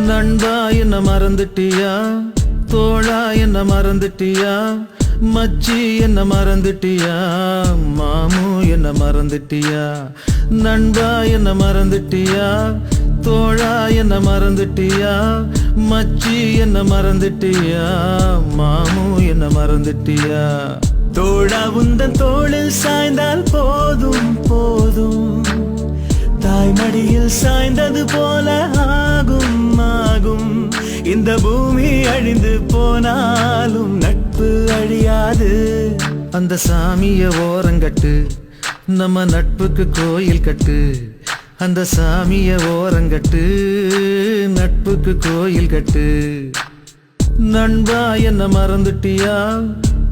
நண்பா என்ன மறந்துட்டியா, தோழா என்ன மறந்துட்டியா, மச்சி என்ன மறந்துட்டியா, மாமு என்ன மறந்துட்டியா. நண்பா என்ன மறந்துட்டியா, தோழா என்ன மறந்துட்டியா, மச்சி என்ன மறந்துட்டியா, மாமு என்ன மறந்துட்டியா. தோழா உந்தன் தோளில் சாய்ந்தால் போதும் போதும், தாய்மடியில் சாய்ந்தது போல ஆகும் ஆகும். இந்த பூமி அழிந்து போனாலும் நட்பு அழியாது. அந்த சாமிய ஓரங்கட்டு, நம்ம நட்புக்கு கோயில் கட்டு. அந்த சாமிய ஓரங்கட்டு, நட்புக்கு கோயில் கட்டு. நண்பா என்ன மறந்துட்டியா,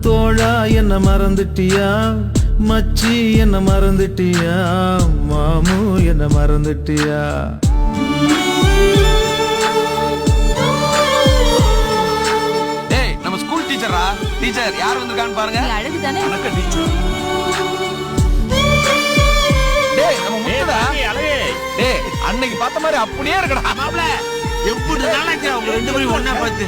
தோழா என்ன மறந்துட்டியா, மச்சி என்ன மறந்துட்டியா, மாமு என்ன மறந்துட்டியா. டேய் நம்ம ஸ்கூல் டீச்சரா, டீச்சர் யார் வந்திருக்கான்னு பாருங்க. அழகு தானே. வணக்கம் டீச்சர். டேய் நம்ம முத்தடா. டேய் அன்னைக்கு பார்த்த மாதிரி அப்படியே இருக்கடா. மாப்ள எப்படி நாளாச்சு அவங்க ரெண்டு பேரும் ஒண்ணா பார்த்து.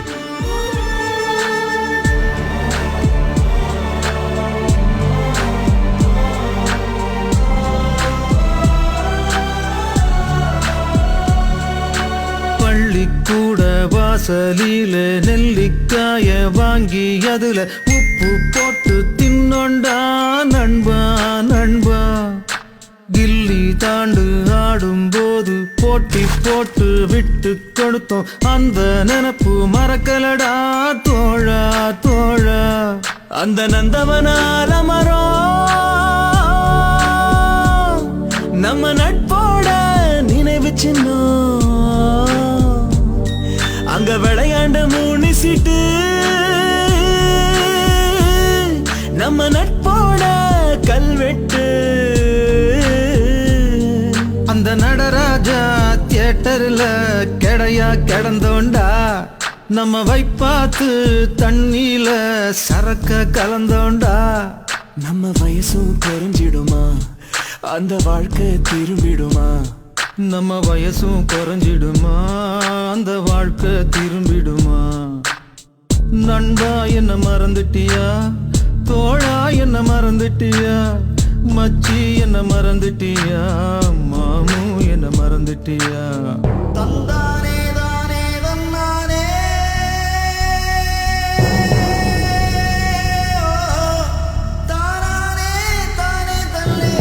பள்ளிக்கூட வாசலில நெல்லிக்காய வாங்கி அதுல உப்பு போட்டு தின்னொண்டா நண்பா நண்பா. கில்லி தாண்டு ஆடும்போது போட்டி போட்டு விட்டு கொடுத்தோம், அந்த நினப்பு மறக்கலடா தோழா தோழா. அந்த நந்தவனால மரம் நம்ம நட்போட நினைவு சின்னம். அங்க விளையாண்ட மூணு சீட்டு நம்ம நட்போட கல்வெட்டு. அந்த நடராஜா தியேட்டர்ல கெடையா கிடந்தோண்டா, நம்ம வைப்பாத்து தண்ணியில சரக்க கலந்தோண்டா. நம்ம வயசும் குறைஞ்சிடுமா, அந்த வாழ்க்கை திரும்பிடுமா. நம்ம வயசும் குறைஞ்சிடுமா, அந்த வாழ்க்கை திரும்பிடுமா. நண்பா என்ன மறந்துட்டியா, தோழா என்ன மறந்துட்டியா, மச்சி என்ன மறந்துட்டியா, மாமு என்ன மறந்துட்டியா. தந்தானே தானே தந்தானே தானே தானே தல்லே.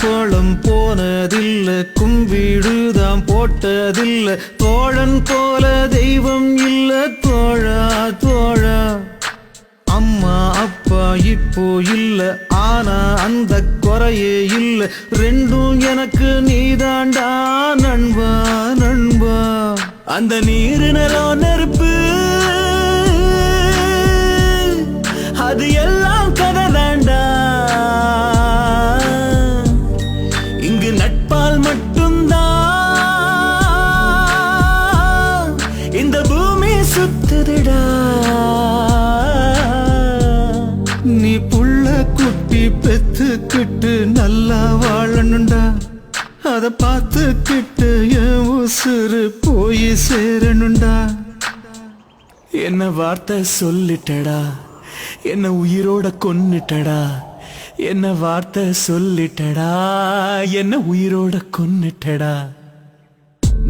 கோலம் போனதில்ல, கும்பிடுதான் போட்டதில்ல, தோழன் போல தெய்வம் இல்ல தோழா தோழா. அம்மா அப்பா இப்போ இல்ல, ஆனா அந்த குறையே இல்ல, ரெண்டும் எனக்கு நீதாண்டா நண்பா நண்பா. அந்த நீரு நிலம் நெருப்பு அது எல்லாம் கதை தாண்டா. இங்கு நட்பால் மட்டும்தான் இந்த பூமி சுத்துதுடா. நீ புள்ள குட்டி பெத்துக்கிட்டு நல்லா வாழணுண்டா, அத பார்த்துக்கிட்டு என் உசுறு போய் சேரணுண்டா. என்ன வார்த்தை சொல்லிட்டடா, என்ன உயிரோட கொன்னுட்டடா. என்ன வார்த்தை சொல்லிட்டடா, என்ன உயிரோட கொன்னுட்டடா.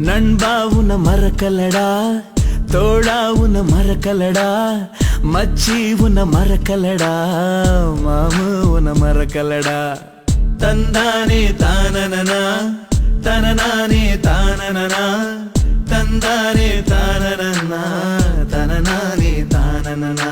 நண்பா உன்னை மறக்கலடா, தோழா உன்னை மறக்கலடா, மச்சி உன்னை மறக்கலடா, மாமு உன்னை மறக்கலடா. தந்தானே தானனனா தனனானே தானனனா, தந்தானே தானனனா தனனானே தானனனா.